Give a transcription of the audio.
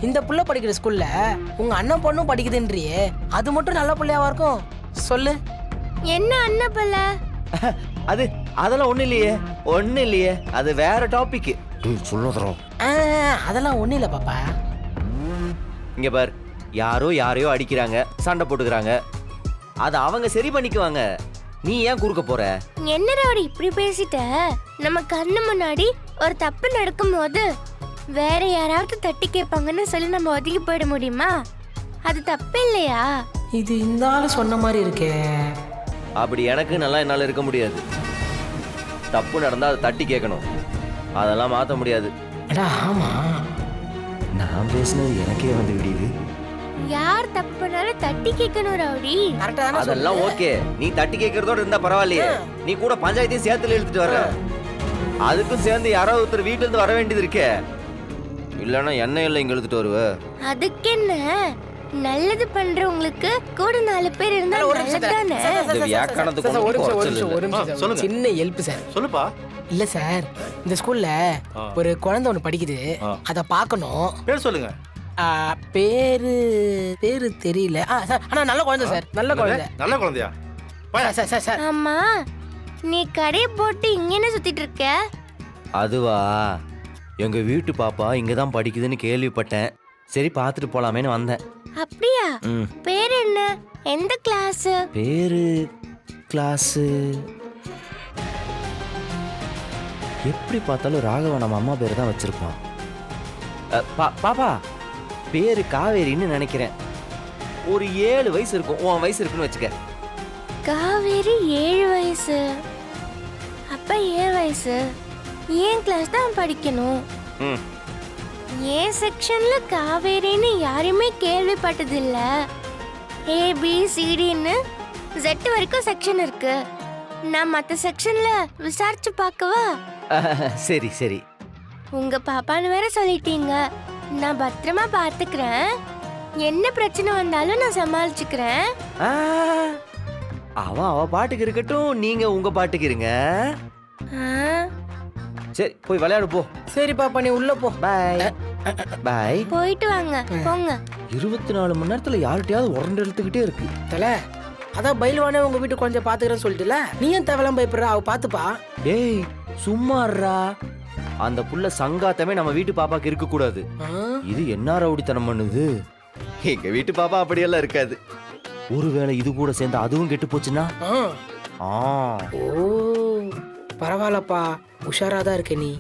இந்த புள்ள படிக்கிற ஸ்கூல்ல உங்க அண்ணன் பொண்ணும் படிக்குதுன்றியே, அது மட்டும் நல்ல பிள்ளையாவா இருக்கும் சொல்லு? என்ன அண்ணன் பிள்ளை? அதெல்லாம் ஒண்ணு இல்லையே, அது வேற டாபிக். சொல்லுறோம். அதெல்லாம் ஒண்ணு இல்ல பாப்பா. இங்க பார், யாரையோ அடிக்கிறாங்க, சண்டை போட்டுக்கிறாங்க, அதை அவங்க சரி பண்ணிக்குவாங்க. நீ ஏன் குறுக்க போற? என்ன ரவுடி இப்படி பேசிட்ட? நம்ம கண்ணு முன்னாடி ஒரு தப்பு நடக்கும்போது வேற யாராவது தட்டி கேட்பாங்கன்னு சொல்லி நம்ம ஒதுங்கி போயிட முடியுமா? அது தப்பு இல்லையா? இது இந்த ஆளு சொன்ன மாதிரி இருக்கே. அப்படி எனக்கு நல்லா என்னால இருக்க முடியாது. தப்பு நடந்தா அதை தட்டி கேட்கணும், அதெல்லாம் மாத்த முடியாது. ஆமா, நான் பேசுனது எனக்கே வந்து விடியுது. யார் தப்பு பண்ணாலும் தட்டி கேட்கணும் ரவுடி. அதெல்லாம் ஓகே, நீ தட்டி கேட்கறதோட இருந்தா பரவாயில்லையே. நீ கூட பஞ்சாயத்தையும் சேர்த்துல இழுத்துட்டு வர்ற, அதுக்கும் சேர்ந்து யாராவது ஒருத்தர் வீட்டுல இருந்து வர வேண்டியது இருக்கே. இல்லன்னா என்ன இல்லை இங்க இழுத்துட்டு வருவ. அதுக்கு என்ன, நல்லது பண்றவங்களுக்கு கூட 4 பேர் இருந்தா நல்லதானே? சின்ன ஹெல்ப் சார். சொல்லுப்பா. இல்ல சார், இந்த ஸ்கூல்ல ஒரு குழந்தை ஒண்ணு படிக்குது, அத பார்க்கணும். பேர் சொல்லுங்க. பேரு தெரியல. ஆனா நல்ல குழந்தை சார், நல்ல குழந்தை. நல்ல குழந்தையா? சார். ஆமா, நீ கடையை போட்டு இங்கன்னு சுத்திட்டு இருக்க? அதுவா, எங்க வீட்டு பாப்பா இங்கதான் படிக்குதுன்னு கேள்விப்பட்டேன், சரி பாத்துட்டு போலாமேன்னு வந்தேன். அப்படியா? பேர் என்ன, எந்த கிளாஸ்? பேரு கிளாஸ் எப்படி பார்த்தாலும் ராகவன் நம்ம அம்மா பேர் தான் வச்சிருப்பான். பாப்பா பேரு காவேரின்னு நினைக்கிறேன். ஒரு 7 வயசு இருக்கும், உன் வயசு இருக்குன்னு வச்சுக்க. காவேரி 7 வயசு, அப்ப 7 வயசு. ஏன் கிளாஸ் தான் படிக்கணும். ஏன் செக்ஷன்ல காவேரின்னு யாருமே கேள்விப்பட்டது இல்ல. ABCDன்னு Z வரைக்கும் செக்ஷன் இருக்கு. நான் மத்த செக்ஷன்ல விசாரிச்சு பார்க்கவா? சரி சரி. உங்க பாப்பான்னு வேற சொல்லிட்டீங்க, நான் பத்திரமா பாத்துக்கிறேன். என்ன பிரச்சனை வந்தாலும் நான் சமாளிச்சுக்கிறேன். அவ பாட்டுக்கு இருக்கட்டும், நீங்க உங்க பாட்டுக்கு இருங்க. சரி போய் விளையாடு போ. சரி பாப்பா, நீ உள்ள போ. பாய் பாய். போயிட்டு வாங்க, போங்க. 24 மணி நேரத்துல யார்கிட்டயாவது உரண்டு எடுத்துக்கிட்டே இருக்கு. தல, அதான் பயில்வானே உங்க வீட்டு கொஞ்சம் பாத்துக்கிறேன்னு சொல்லிட்டுல, நீ ஏன் தேவலாம் பயப்படுற? அவ பாத்துப்பா. ஏய் சும்மாறா, அந்த புள்ள சங்காத்தமே நம்ம வீட்டு பாப்பாக்கு இருக்க கூடாது. இது என்ன ரவுடித்தனம் பண்ணுது? எங்க வீட்டு பாப்பா அப்படியெல்லாம் இருக்காது. ஒருவேளை இது கூட சேர்ந்து அதுவும் கெட்டு போச்சுன்னா? ஓ பரவாயில்லப்பா, உஷாராதான் இருக்க நீ.